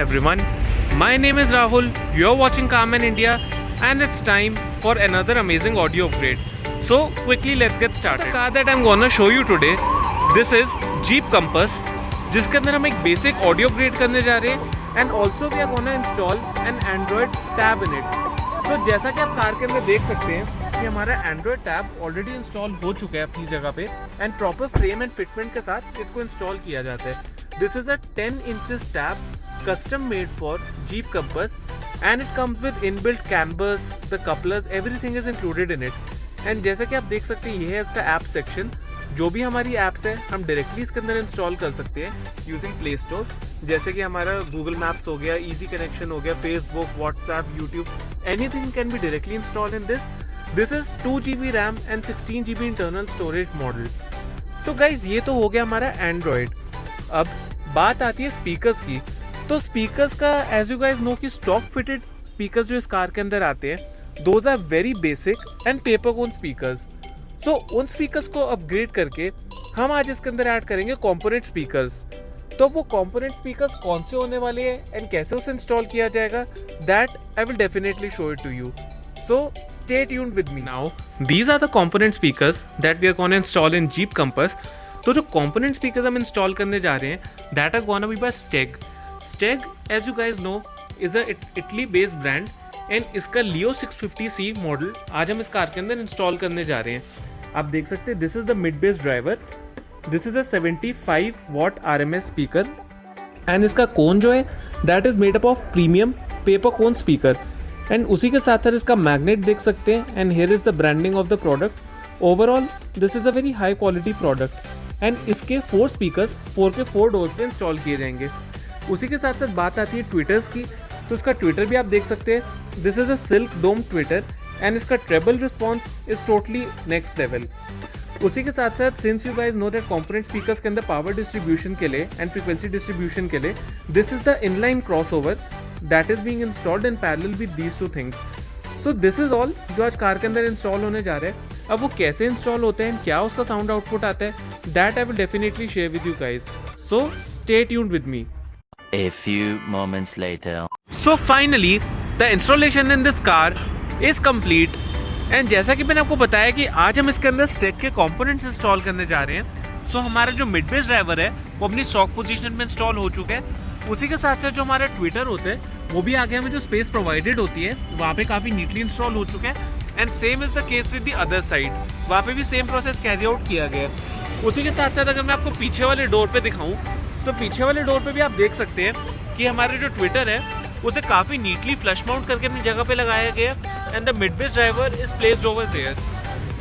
everyone, my name is Rahul, you're watching Carmen India and it's time for another amazing audio upgrade. So quickly let's get started. The car that I'm gonna show you today, this is Jeep Compass, जिसके अंदर हम एक basic audio upgrade करने जा रहे हैं and also we are gonna install an android tab in it. So जैसा कि आप कार के अंदर देख सकते हैं कि हमारा एंड्रॉयड टैब ऑलरेडी इंस्टॉल हो चुका है अपनी जगह पे and proper frame and fitment के साथ इसको इंस्टॉल किया जाता है. This is a 10 inches tab custom made for Jeep Compass and it comes with inbuilt canvas, the couplers, everything is included in it. And जैसा कि आप देख सकते हैं ये है इसका ऐप सेक्शन. जो भी हमारी ऐप्स है हम डायरेक्टली इसके अंदर इंस्टॉल कर सकते हैं यूजिंग प्ले स्टोर, जैसे कि हमारा गूगल मैप्स हो गया, इजी कनेक्शन हो गया, Facebook, WhatsApp, YouTube, anything can be directly install in this. This is 2GB RAM and 16GB internal storage model. तो गाइज ये तो हो गया हमारा एंड्रॉयड. अब बात आती है स्पीकर्स की. तो स्पीकर्स का एज यू गाइज नो कि स्टॉक फिटेड स्पीकर्स जो इस कार के अंदर आते हैं those are very basic and paper cone speakers. So उन स्पीकर्स को अपग्रेड करके हम आज इसके अंदर ऐड करेंगे कंपोनेंट स्पीकर्स. तो वो कंपोनेंट स्पीकर्स कौन से होने वाले हैं एंड कैसे उसे इंस्टॉल किया जाएगा, that I will definitely show it to you. So stay tuned with me. Now these are the component speakers that we are going to install in Jeep Compass. तो जो component speakers हम install करने जा रहे हैं that are going to be by STEG. STEG, as you guys know, is a Italy based brand and इसका Leo650C model आज हम इस कार के अंदर इंस्टॉल करने जा रहे हैं. आप देख सकते हैं this is the mid base driver. This is a 75 watt RMS speaker and इसका कोन जो है that is made up of premium paper cone speaker. And उसी के साथ साथ इसका मैग्नेट देख सकते हैं and here is the branding of the product. Overall this is a very high quality product and इसके 4 स्पीकर्स 4 के 4 डोर्स पे इंस्टॉल किए जाएंगे. उसी के साथ साथ बात आती है ट्विटर्स की. तो इसका ट्विटर भी आप देख सकते हैं. This is a silk dome tweeter and इसका treble response is totally next level. उसी के साथ साथ since you guys know that component speakers के अंदर पावर डिस्ट्रीब्यूशन के लिए एंड फ्रीक्वेंसी डिस्ट्रीब्यूशन के लिए this is the inline crossover that is being installed in parallel with these two things. So this is all जो आज car के अंदर इंस्टॉल होने जा रहे हैं. अब वो कैसे इंस्टॉल होते हैं, क्या उसका साउंड आउटपुट आता है, that I will definitely share with you guys. So stay tuned with me. A few moments later. So finally the installation in this car is complete. And जैसा कि मैंने आपको बताया कि आज हम इसके अंदर स्टेग के कंपोनेंट्स इंस्टॉल करने जा रहे हैं. सो हमारा जो मिड बेस ड्राइवर है वो अपनी स्टॉक पोजीशन में इंस्टॉल हो चुका है. उसी के साथ साथ जो हमारा ट्विटर होते हैं वो भी आगे हमें जो स्पेस प्रोवाइडेड होती है वहाँ पे काफ़ी नीटली इंस्टॉल हो चुका है. And same is the case with the other side, वहाँ पे भी सेम प्रोसेस कैरी आउट किया गया है. उसी के साथ साथ अगर मैं आपको पीछे वाले डोर पे दिखाऊं तो पीछे वाले डोर पे भी आप देख सकते हैं कि हमारे जो ट्विटर है उसे काफ़ी नीटली फ्लश माउंट करके अपनी जगह पे लगाया गया and the mid base driver is placed over there.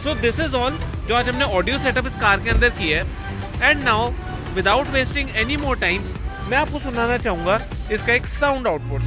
So this is all जो आज हमने ऑडियो सेटअप इस कार के अंदर किया है. And now without wasting any more time मैं आपको सुनाना चाहूँगा इसका एक sound output.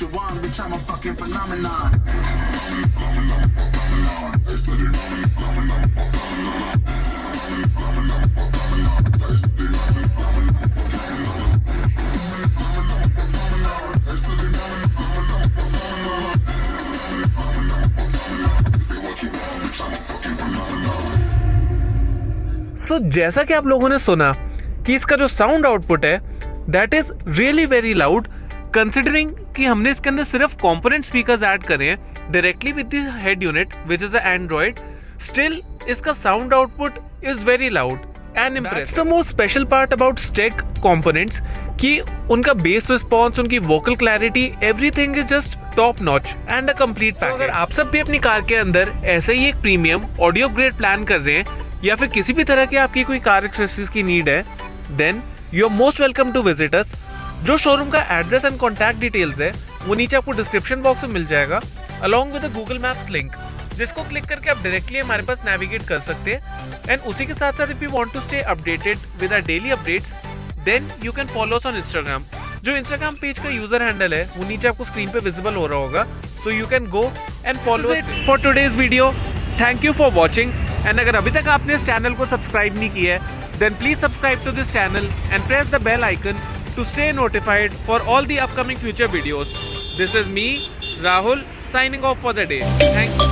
You want, bitch, I'm a fucking phenomenon. So जैसा कि आप लोगों ने सुना कि इसका जो साउंड आउटपुट है that is really very loud considering कि हमने इसके अंदर सिर्फ कंपोनेंट स्पीकर्स ऐड करे हैं directly with the head unit which is a android, still इसका sound output is very loud and impressive. The most special part about Steg components कि उनका बेस रिस्पॉन्स, उनकी vocal clarity, everything is just top notch and a complete package. अगर आप सब भी अपनी car के अंदर ऐसे ही एक प्रीमियम ऑडियो अपग्रेड प्लान कर रहे हैं या फिर किसी भी तरह की आपकी कोई कार एक्सेसरीज की नीड है, then you are most welcome to visit us. जो शोरूम का एड्रेस एंड कॉन्टैक्ट डिटेल्स है वो नीचे आपको डिस्क्रिप्शन बॉक्स में मिल जाएगा, along with Google maps link, जिसको क्लिक करके आप डायरेक्टली हमारे पास नेविगेट कर सकते हैं। एंड उसी के साथ साथ if you want to stay updated with our daily updates, then you can follow us on Instagram. जो इंस्टाग्राम पेज का यूजर हैंडल है वो नीचे आपको स्क्रीन पे विजिबल हो रहा होगा, so you can go and follow it for today's video. Thank you for watching and अगर अभी तक आपने इस चैनल को सब्सक्राइब नहीं किया है, then please subscribe to this channel and press the bell icon to stay notified for all the upcoming future videos. This is me, Rahul, signing off for the day. Thank you.